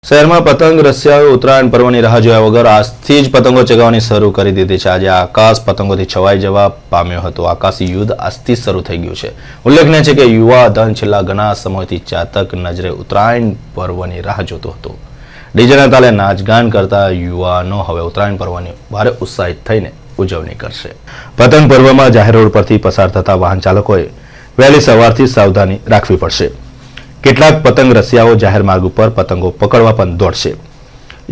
શહેરમાં પતંગ રસિયાઓએ ઉત્તરાયણ પર્વની રાહ જોયા વગર આજથી જ પતંગો ચગાવવાની શરૂ કરી દીધી છે। આજે આકાશ પતંગોથી છવાઈ જવા પામ્યો હતો। આકાશી યુદ્ધ આજથી શરૂ થઈ ગયું છે। ઉલ્લેખનીય છે કે યુવા ધન છેલ્લા ઘણા સમયથી ચાતક નજરે ઉત્તરાયણ પર્વની રાહ જોતો હતો। ડીજેના તાલે નાચગાન કરતા યુવાનો હવે ઉત્તરાયણ પર્વની ભારે ઉત્સાહિત થઈને ઉજવણી કરશે। પતંગ પર્વમાં જાહેર રોડ પરથી પસાર થતા વાહન ચાલકોએ વહેલી સવારથી સાવધાની રાખવી પડશે। કેટલાક પતંગ રસિયાઓ જાહેર માર્ગ ઉપર પતંગો પકડવા પણ દોડશે।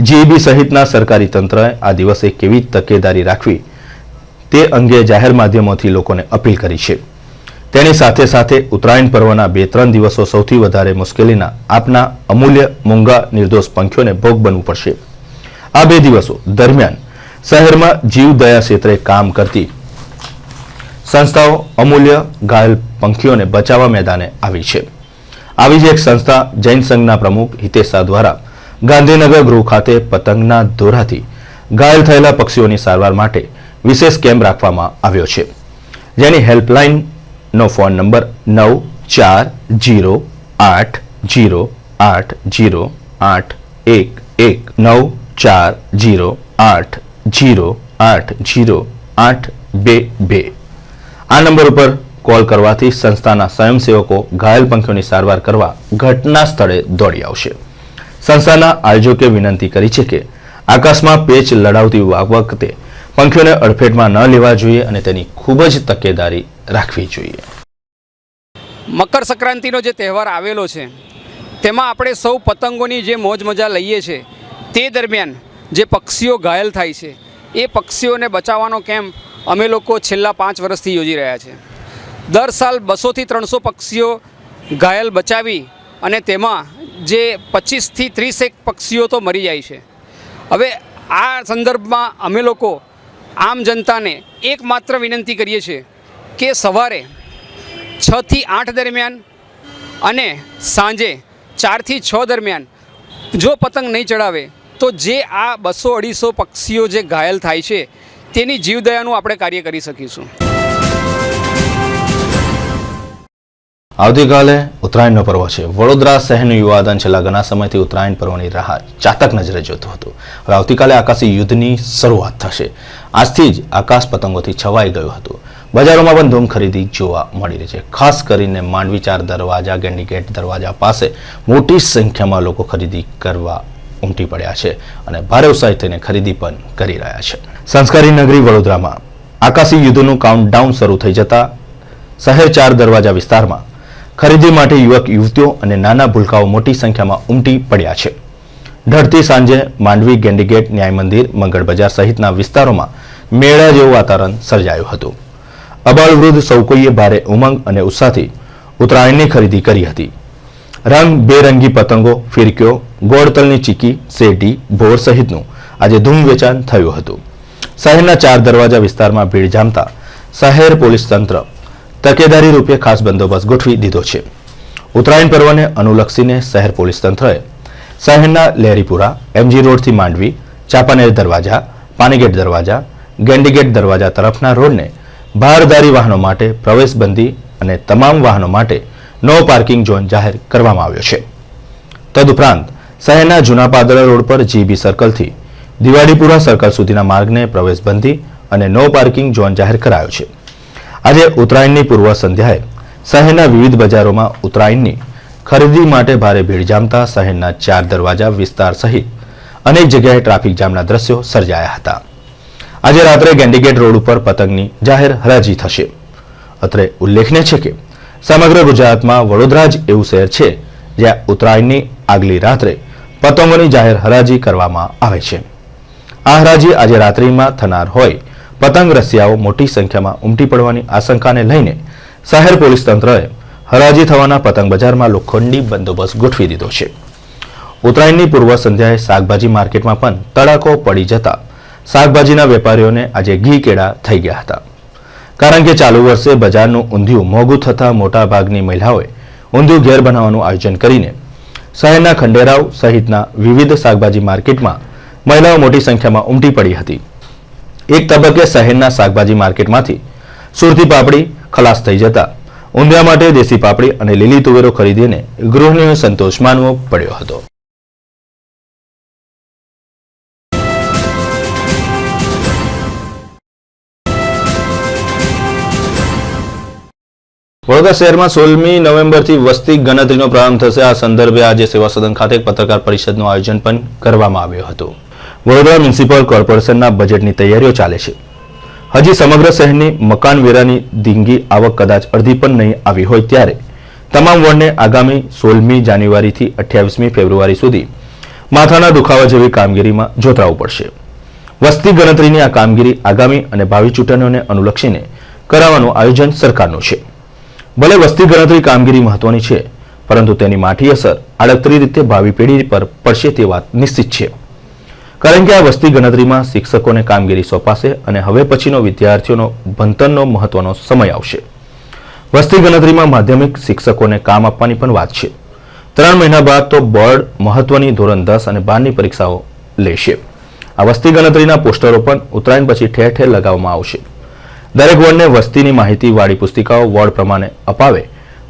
જીઈબી સહિતના સરકારી તંત્રએ આ દિવસે કેવી તકેદારી રાખવી તે અંગે જાહેર માધ્યમોથી લોકોને અપીલ કરી છે। તેની સાથે સાથે ઉત્તરાયણ પર્વના 2-3 દિવસો સૌથી વધારે મુશ્કેલીના આપના અમૂલ્ય મૂંગા નિર્દોષ પંખીઓને ભોગ બનવું પડશે। આ 2 દિવસો દરમિયાન શહેરમાં જીવદયા ક્ષેત્રે કામ કરતી સંસ્થાઓ અમૂલ્ય ઘાયલ પંખીઓને બચાવવા મેદાને આવી છે। આવી જ એક સંસ્થા જૈન સંઘના પ્રમુખ હિતેશ દ્વારા ગાંધીનગર ગૃહ ખાતે પતંગના દોરાથી ઘાયલ થયેલા પક્ષીઓની સારવાર માટે વિશેષ કેમ્પ રાખવામાં આવ્યો છે, જેની હેલ્પલાઇનનો ફોન નંબર 9408080822। આ નંબર ઉપર કોલ કરવાથી સંસ્થાના સ્વયંસેવકો ઘાયલ પંખીઓની સારવાર કરવા ઘટના સ્થળે દોડી આવશે। સંસ્થાના આયોજકે વિનંતી કરી છે કે આકાશમાં પેચ લડાવતી વખતે પંખીઓને અડફેટમાં ન લેવા જોઈએ અને તેની ખૂબ જ તકેદારી રાખવી જોઈએ। મકર સંક્રાંતિનો જે તહેવાર આવેલો છે તેમાં આપણે સૌ પતંગોની જે મોજ મજા લઈએ છીએ તે દરમિયાન જે પક્ષીઓ ઘાયલ થાય છે એ પક્ષીઓને બચાવવાનો કેમ્પ અમે લોકો છેલ્લા 5 વર્ષથી યોજી રહ્યા છે। દર સાલ 200 થી 300 પક્ષીઓ ઘાયલ બચાવી અને તેમાં જે 25 થી 30 પક્ષીઓ તો મરી જાય છે। હવે આ સંદર્ભમાં અમે લોકો આમ જનતાને એકમાત્ર વિનંતી કરીએ છીએ કે સવારે 6 થી 8 દરમિયાન અને સાંજે 4 થી 6 દરમિયાન જો પતંગ નહીં ચડાવે તો જે આ 200-250 પક્ષીઓ જે ઘાયલ થાય છે તેની જીવદયાનું આપણે કાર્ય કરી શકીશું। આવતીકાલે ઉત્તરાયણનો પર્વ છે। વડોદરા શહેરનું યુવાધન છેલ્લા ઘણા સમયથી ઉત્તરાયણ પર્વની રાહ ચાતક નજરે જોતું હતું। હવે આવતીકાલે આકાશી યુદ્ધની શરૂઆત થશે। આજથી જ આકાશ પતંગોથી છવાઈ ગયું હતું। બજારોમાં પણ ધૂમ ખરીદી જોવા મળી રહી છે। ખાસ કરીને માંડવી 4 દરવાજા ગેન્ડીગેટ દરવાજા પાસે મોટી સંખ્યામાં લોકો ખરીદી કરવા ઉમટી પડ્યા છે અને ભારે ઉત્સાહિત થઈને ખરીદી પણ કરી રહ્યા છે। સંસ્કારી નગરી વડોદરામાં આકાશી યુદ્ધનું કાઉન્ટડાઉન શરૂ થઈ જતા શહેર 4 દરવાજા વિસ્તારમાં ખરીદી માટે યુવક યુવતીઓ અને નાના ભૂલકાઓ મોટી સંખ્યામાં ઉમટી પડ્યા છે। ઢળતી સાંજે માંડવી ગેન્ડીગેટ ન્યાય મંદિર મંગળ બજાર સહિતના વિસ્તારોમાં મેળા જેવું વાતાવરણ સર્જાયું હતું। અબાળ વૃદ્ધ સૌ કોઈએ ભારે ઉમંગ અને ઉત્સાહથી ઉત્તરાયણની ખરીદી કરી હતી। રંગ બેરંગી પતંગો ફિરકીઓ ગોળતલની ચીકી શેરડી ભોર સહિતનું આજે ધૂમ વેચાણ થયું હતું। શહેરના 4 દરવાજા વિસ્તારમાં ભીડ જામતા શહેર પોલીસ તંત્ર તકેદારી રૂપે ખાસ બંદોબસ્ત ગોઠવી દીધો છે। ઉત્તરાયણ પર્વને અનુલક્ષીને શહેર પોલીસ તંત્રએ શહેરના લહેરીપુરા એમજી રોડથી માંડવી ચાંપાનેર દરવાજા પાનીગેટ દરવાજા ગેન્ડીગેટ દરવાજા તરફના રોડને ભારદારી વાહનો માટે પ્રવેશબંધી અને તમામ વાહનો માટે નો પાર્કિંગ ઝોન જાહેર કરવામાં આવ્યો છે। તદુપરાંત શહેરના જૂના પાદરા રોડ પર જીબી સર્કલથી દિવાળીપુરા સર્કલ સુધીના માર્ગને પ્રવેશબંધી અને નો પાર્કિંગ ઝોન જાહેર કરાયો છે। આજે ઉત્તરાયણની પૂર્વ સંધ્યાએ શહેરના વિવિધ બજારોમાં ઉત્તરાયણની ખરીદી માટે ભારે ભીડ જામતા શહેરના 4 દરવાજા વિસ્તાર સહિત અનેક જગ્યાએ ટ્રાફિક જામના દ્રશ્યો સર્જાયા હતા। આજે રાત્રે ગેન્ડીગેટ રોડ ઉપર પતંગની જાહેર હરાજી થશે। અત્રે ઉલ્લેખનીય છે કે સમગ્ર ગુજરાતમાં વડોદરા જ એવું શહેર છે જ્યાં ઉત્તરાયણની આગલી રાત્રે પતંગોની જાહેર હરાજી કરવામાં આવે છે। આ હરાજી આજે રાત્રિમાં થનાર હોય પતંગ રસિયાઓ મોટી સંખ્યામાં ઉમટી પડવાની આશંકાને લઈને શહેર પોલીસ તંત્રએ હરાજી થવાના પતંગ બજારમાં લોખંડી બંદોબસ્ત ગોઠવી દીધો છે। ઉત્તરાયણની પૂર્વ સંધ્યાએ શાકભાજી માર્કેટમાં પણ તડાકો પડી જતા શાકભાજીના વેપારીઓને આજે ઘી કેળા થઈ ગયા હતા, કારણ કે ચાલુ વર્ષે બજારનું ઊંધિયું મોંઘું થતા મોટા ભાગની મહિલાઓએ ઊંધિયું ઘેર બનાવવાનું આયોજન કરીને શહેરના ખંડેરાવ સહિતના વિવિધ શાકભાજી માર્કેટમાં મહિલાઓ મોટી સંખ્યામાં ઉમટી પડી હતી। એક તબક્કે શહેરના શાકભાજી માર્કેટમાંથી સુરતી પાપડી ખલાસ થઈ જતા ઊંધિયા માટે દેશી પાપડી અને લીલી તુવેરો ખરીદીને ગૃહિણીઓને સંતોષ માનવો પડ્યો હતો। વડોદરા શહેરમાં 16મી નવેમ્બરથી વસ્તી ગણતરીનો પ્રારંભ થશે. આ સંદર્ભે આજે સેવા સદન ખાતે એક પત્રકાર પરિષદનું આયોજન પણ કરવામાં આવ્યું હતું. વડોદરા મ્યુનિસિપલ કોર્પોરેશનના બજેટની તૈયારીઓ ચાલે છે. હજી સમગ્ર શહેરની મકાન વેરાની ધીંગી આવક કદાચ અડધી પણ નહીં આવી હોય ત્યારે તમામ વોર્ડને આગામી 16મી જાન્યુઆરીથી 28મી ફેબ્રુઆરી સુધી માથાના દુખાવા જેવી કામગીરીમાં જોતરાવું પડશે. વસ્તી ગણતરીની આ કામગીરી આગામી અને ભાવિ ચૂંટણીઓને અનુલક્ષીને કરાવવાનું આયોજન સરકારનું છે. ભલે વસ્તી ગણતરી કામગીરી મહત્વની છે, પરંતુ તેની માઠી અસર આડકતરી રીતે ભાવિ પેઢી પર પડશે તે વાત નિશ્ચિત છે. કારણ કે આ વસ્તી ગણતરીમાં શિક્ષકોને કામગીરી સોંપાશે અને હવે પછીનો વિદ્યાર્થીઓનો ભણતરનો મહત્વનો સમય આવશે. વસ્તી ગણતરીમાં માધ્યમિક શિક્ષકોને કામ આપવાની પણ વાત છે. 3 મહિના બાદ તો બોર્ડ મહત્વની ધોરણ 10 અને 12ની પરીક્ષાઓ લેશે. આ વસ્તી ગણતરીના પોસ્ટરો પણ ઉત્તરાયણ પછી ઠેર ઠેર લગાવવામાં આવશે. દરેક વોર્ડને વસ્તીની માહિતી વાળી પુસ્તિકાઓ વોર્ડ પ્રમાણે અપાવે.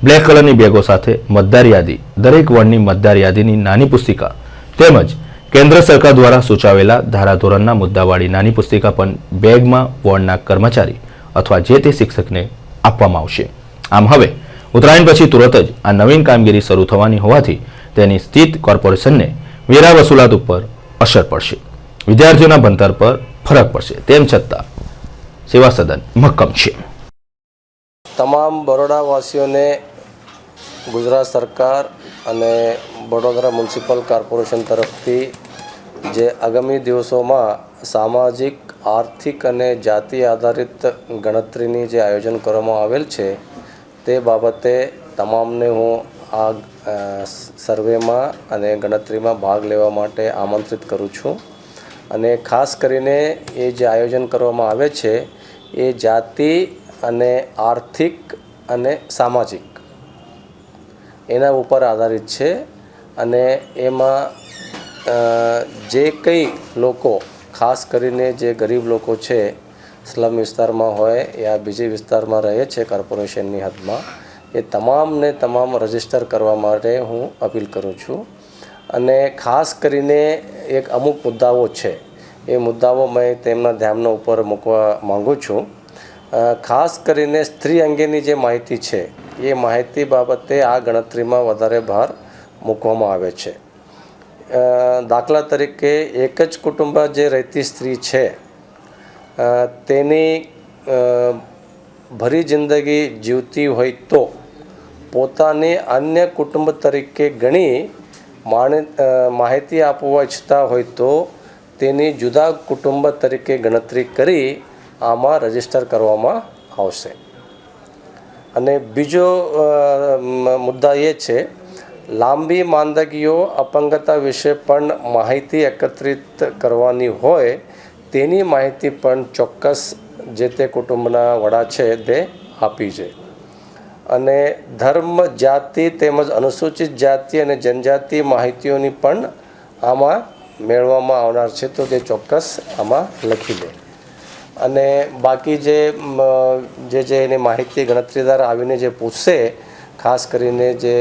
બ્લેક કલરની બેગો સાથે મતદાર યાદી, દરેક વોર્ડની મતદાર યાદીની નાની પુસ્તિકા તેમજ કેન્દ્ર સરકાર દ્વારા સૂચવેલા ધારાધોરણના મુદ્દાવાળી નાની પુસ્તિકા પણ બેગમાં વોર્ડના કર્મચારી અથવા જે તે શિક્ષકને આપવામાં આવશે. આમ હવે ઉત્તરાયણ પછી તુરત જ આ નવીન કામગીરી શરૂ થવાની હોવાથી તેની સ્થિત કોર્પોરેશનને વેરા વસૂલાત ઉપર અસર પડશે. વિદ્યાર્થીઓના ભણતર પર ફરક પડશે. તેમ છતાં સેવા સદન મક્કમ છે. તમામ બરોડાવાસીઓને ગુજરાત સરકાર અને વડોદરા મ્યુનિસિપલ કોર્પોરેશન તરફથી જે આગામી દિવસોમાં સામાજિક, આર્થિક અને જાતિ આધારિત ગણતરીની જે આયોજન કરવામાં આવેલ છે તે બાબતે તમામને હું આ સર્વેમાં અને ગણતરીમાં ભાગ લેવા માટે આમંત્રિત કરું છું. અને ખાસ કરીને એ જે આયોજન કરવામાં આવે છે એ જાતિ અને આર્થિક અને સામાજિક એના ઉપર આધારિત છે. અને એમાં જે કંઈ લોકો, ખાસ કરીને જે ગરીબ લોકો છે, સ્લમ વિસ્તારમાં હોય યા બીજી વિસ્તારમાં રહે છે કોર્પોરેશનની હદમાં, એ તમામને તમામ રજીસ્ટર કરવા માટે હું અપીલ કરું છું. અને ખાસ કરીને એક અમુક મુદ્દાઓ છે, એ મુદ્દાઓ મેં તેમના ધ્યાન ઉપર મૂકવા માગું છું. ખાસ કરીને સ્ત્રી અંગેની જે માહિતી છે એ માહિતી બાબતે આ ગણતરીમાં વધારે ભાર મૂકવામાં આવે છે. દાખલા તરીકે એક જ કુટુંબમાં જે રહેતી સ્ત્રી છે તેની ભરી જિંદગી જીવતી હોય તો પોતાની અન્ય કુટુંબ તરીકે ગણી માહિતી આપવા ઈચ્છતા હોય તો તેની જુદા કુટુંબ તરીકે ગણતરી કરી આમાં રજીસ્ટર કરવામાં આવશે. અને બીજો મુદ્દા એ છે, લાંબી માંદગીઓ, અપંગતા વિશે પણ માહિતી એકત્રિત કરવાની હોય તેની માહિતી પણ ચોક્કસ જે તે કુટુંબના વડા છે તે આપી છે. અને ધર્મ, જાતિ તેમજ અનુસૂચિત જાતિ અને જનજાતિ માહિતીઓની પણ આમાં મેળવવામાં આવનાર છે તો તે ચોક્કસ આમાં લખી દે. અને બાકી જે એની માહિતી ગણતરીદાર આવીને જે પૂછશે, ખાસ કરીને જે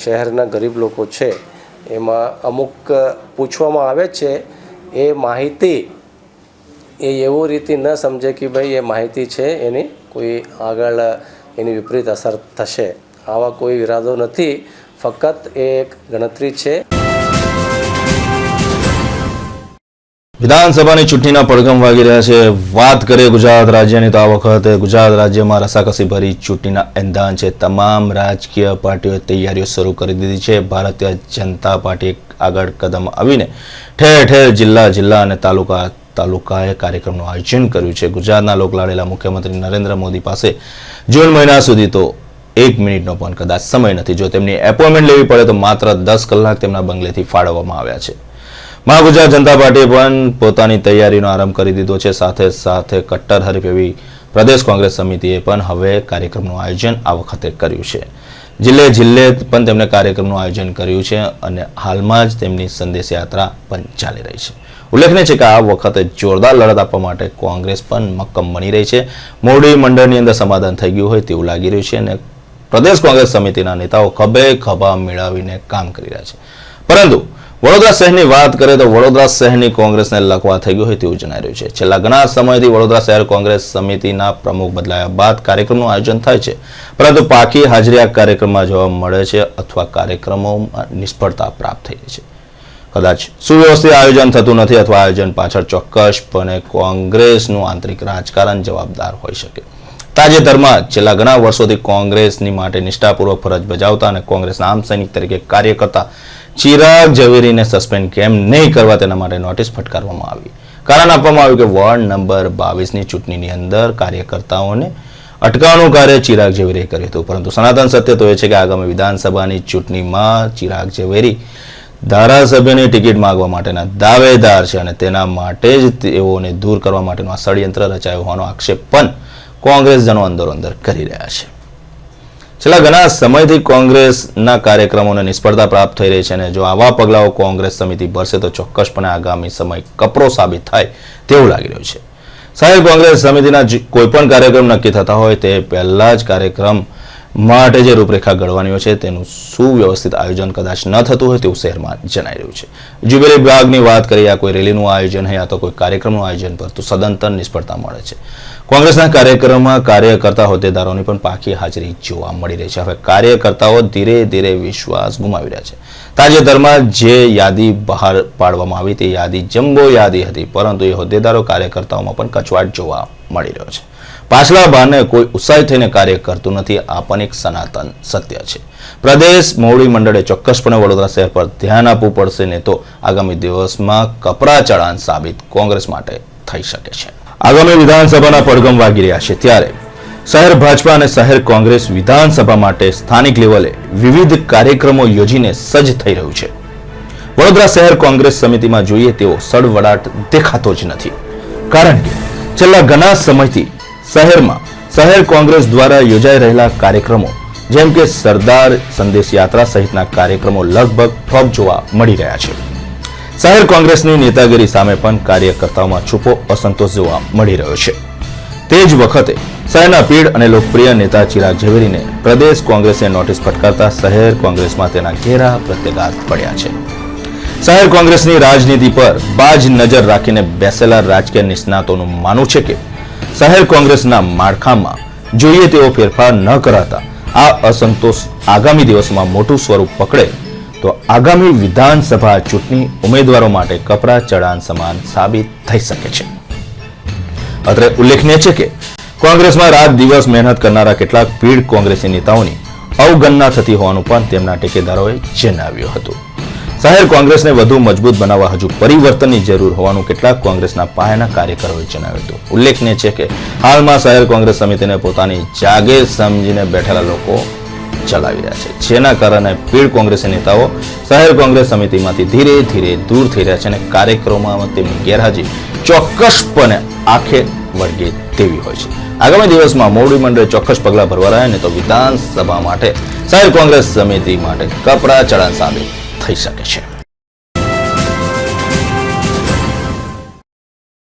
શહેરના ગરીબ લોકો છે એમાં અમુક પૂછવામાં આવે છે, એ માહિતી એ એવો રીતે ન સમજે કે ભાઈ એ માહિતી છે એની કોઈ આગળ એની વિપરીત અસર થશે. આવા કોઈ ઈરાદો નથી, ફક્ત એક ગણતરી છે. વિધાનસભાની ચૂંટણીના પડઘમ વાગી રહ્યા છે. વાત કરીએ ગુજરાત રાજ્યની તો આ વખતે ગુજરાત રાજ્યમાં રસાકસી ભરી ચૂંટણીના એંધાણ છે. તમામ રાજકીય પાર્ટીઓએ તૈયારીઓ શરૂ કરી દીધી છે. ભારતીય જનતા પાર્ટી આગળ કદમ આવીને ઠેર ઠેર જિલ્લા અને તાલુકાએ કાર્યક્રમનું આયોજન કર્યું છે. ગુજરાતના લોકલાડીલા મુખ્યમંત્રી નરેન્દ્ર મોદી પાસે જૂન મહિના સુધી તો 1 મિનિટનો પણ કદાચ સમય નથી. જો તેમની એપોઇન્ટમેન્ટ લેવી પડે તો માત્ર 10 કલાક તેમના બંગલેથી ફાળવવામાં આવ્યા છે. ગુજરાત જનતા પાર્ટીએ પણ પોતાની તૈયારીનો આરંભ કરી દીધો છે. સાથે સાથે કટ્ટર હરીફ એવી પ્રદેશ કોંગ્રેસ સમિતિએ પણ હવે કાર્યક્રમનું આયોજન આ વખતે કર્યું છે. જિલ્લે પણ તેમણે કાર્યક્રમનું આયોજન કર્યું છે અને હાલમાં જ તેમની સંદેશ યાત્રા પણ ચાલી રહી છે. ઉલ્લેખનીય છે કે આ વખતે જોરદાર લડત આપવા માટે કોંગ્રેસ પણ મક્કમ બની રહી છે. મોરબી મંડળની અંદર સમાધાન થઈ ગયું હોય તેવું લાગી રહ્યું છે અને પ્રદેશ કોંગ્રેસ સમિતિના નેતાઓ ખભે ખભા મેળવીને કામ કરી રહ્યા છે. પરંતુ વડોદરા શહેરની વાત કરીએ તો વડોદરા શહેરની કોંગ્રેસને લખવા થઈ ગયું હોય તેવું જણાઈ રહ્યું છે. છેલ્લા ઘણા સમયથી વડોદરા શહેર કોંગ્રેસ સમિતિના પ્રમુખ બદલાયા બાદ કાર્યક્રમનું આયોજન થાય છે, પરંતુ પાકી હાજરી આ કાર્યક્રમમાં જોવા મળે છે અથવા કાર્યક્રમોમાં નિષ્ફળતા પ્રાપ્ત થઈ છે. કદાચ સુવ્યવસ્થિત આયોજન થતું નથી અથવા આયોજન પાછળ ચોક્કસપણે કોંગ્રેસનું આંતરિક રાજકારણ જવાબદાર હોઈ શકે. તાજેતરમાં છેલ્લા ઘણા વર્ષોથી કોંગ્રેસની માટે નિષ્ઠાપૂર્વક ફરજ બજાવતા અને કોંગ્રેસના આમ સૈનિક તરીકે કાર્ય કરતા ચિરાગ ઝવેરીને સસ્પેન્ડ કેમ નહીં કરવા તેના માટે નોટિસ ફટકારવામાં આવી. કારણ આપવામાં આવ્યું કે વોર્ડ નંબર 22ની ચૂંટણીની અંદર કાર્યકર્તાઓને અટકાવવાનું કાર્ય ચિરાગ ઝવેરીએ કર્યું હતું, પરંતુ સનાતન સત્ય તો એ છે કે આગામી વિધાનસભાની ચૂંટણીમાં ચિરાગ ઝવેરી ધારાસભ્યની ટિકિટ માંગવા માટેના દાવેદાર છે અને તેના માટે જ તેઓને દૂર કરવા માટેનું આ ષડયંત્ર રચાયું હોવાનો આક્ષેપ પણ કોંગ્રેસજનો અંદરોઅંદર કરી રહ્યા છે. છેલ્લા ઘણા સમયથી કોંગ્રેસના કાર્યક્રમોને નિષ્ફળતા પ્રાપ્ત થઈ રહી છે અને જો આવા પગલાઓ કોંગ્રેસ સમિતિ ભરશે તો ચોક્કસપણે આગામી સમય કપરો સાબિત થાય તેવું લાગી રહ્યું છે. શહેર કોંગ્રેસ સમિતિના કોઈ પણ કાર્યક્રમ નક્કી થતા હોય તે પહેલા જ કાર્યક્રમ માટે જે રૂપરેખા ઘડવાની છે તેનું સુવ્યવસ્થિત આયોજન કદાચ ન થતું હોય તેવું શહેરમાં જણાઈ રહ્યું છે. જ્યુબિલી વિભાગની વાત કરીએ, આ કોઈ રેલીનું આયોજન હોય તો કોઈ કાર્યક્રમનું આયોજન પર તો સદંતર નિષ્ફળતા મળે છે. કોંગ્રેસના કાર્યક્રમમાં કાર્યકર્તા હોદ્દેદારોની પણ પાકી હાજરી જોવા મળી રહી છે. હવે કાર્યકર્તાઓ ધીરે ધીરે વિશ્વાસ ગુમાવી રહ્યા છે. તાજેતરમાં જે યાદી બહાર પાડવામાં આવી તે યાદી જમ્બો યાદી હતી, પરંતુ એ હોદ્દેદારો કાર્યકર્તાઓમાં પણ કચવાટ જોવા મળી રહ્યો છે. પાછલા બહાને કોઈ ઉત્સાહિત થઈને કાર્ય કરતું નથી, આ પણ એક સનાતન સત્ય છે. પ્રદેશ મોવડી મંડળે ચોક્કસપણે વડોદરા શહેર પર ધ્યાન આપવું પડશે, ને તો આગામી દિવસમાં કપરા ચડાણ સાબિત કોંગ્રેસ માટે થઈ શકે છે. આગામી વિધાનસભાના પડઘમ વાગી રહ્યા છે ત્યારે શહેર ભાજપા અને શહેર કોંગ્રેસ વિધાનસભા માટે સ્થાનિક લેવલે વિવિધ કાર્યક્રમો યોજીને સજ્જ થઈ રહ્યું છે. વડોદરા શહેર કોંગ્રેસ સમિતિમાં જોઈએ તેવો સડવડાટ દેખાતો જ નથી, કારણ કે છેલ્લા ઘણા સમયથી શહેરમાં શહેર કોંગ્રેસ દ્વારા યોજાઈ રહેલા કાર્યક્રમો જેમ કે સરદાર સંદેશ યાત્રા સહિતના કાર્યક્રમો લગભગ ઠપ જોવા મળી રહ્યા છે. શહેર કોંગ્રેસની નેતાગીરી સામે પણ કાર્યકર્તાઓમાં છુપો અસંતોષ જોવા મળી રહ્યો છે. તે જ વખતે શહેરના પીઢ અને લોકપ્રિય નેતા ચિરાગ ઝવેરીને પ્રદેશ કોંગ્રેસે નોટિસ ફટકારતા શહેર કોંગ્રેસમાં તેના ઘેરા પ્રત્યાઘાત પડ્યા છે. શહેર કોંગ્રેસની રાજનીતિ પર બાજ નજર રાખીને બેસેલા રાજકીય નિષ્ણાતોનું માનવું છે કે શહેર કોંગ્રેસના માળખામાં જોઈએ તેવો ફેરફાર ન કરાતા આ અસંતોષ આગામી દિવસોમાં મોટું સ્વરૂપ પકડે તો આગામી વિધાનસભા ચૂંટણી ઉમેદવારો માટે કપરા ચડાણ સમાન સાબિત થઈ શકે છે. અત્રે ઉલ્લેખનીય છે કે કોંગ્રેસમાં રાત દિવસ મહેનત કરનારા કેટલાક પીઢ કોંગ્રેસી નેતાઓની અવગણના થતી હોવાનું પણ તેમના ટેકેદારોએ જણાવ્યું હતું. શહેર કોંગ્રેસને વધુ મજબૂત બનાવવા હજુ પરિવર્તનની જરૂર હોવાનું કેટલાક કોંગ્રેસના પાયાના કાર્યકરોએ જણાવ્યું હતું. ઉલ્લેખનીય છે કે હાલમાં શહેર કોંગ્રેસ સમિતિને પોતાની જાગીર સમજીને બેઠેલા લોકો ચલાવી રહ્યા છે, જેના કારણે પીઢ કોંગ્રેસી નેતાઓ શહેર કોંગ્રેસ સમિતિમાંથી ધીરે ધીરે દૂર થઈ રહ્યા છે અને કાર્યક્રમોમાં તેમની ગેરહાજરી ચોક્કસપણે આંખે વળગે તેવી હોય છે. આગામી દિવસમાં મોવડી મંડળે ચોક્કસ પગલાં ભરવા રહ્યા ને તો વિધાનસભા માટે શહેર કોંગ્રેસ સમિતિ માટે કપરા ચડાણ સાબિત થઈ શકે છે.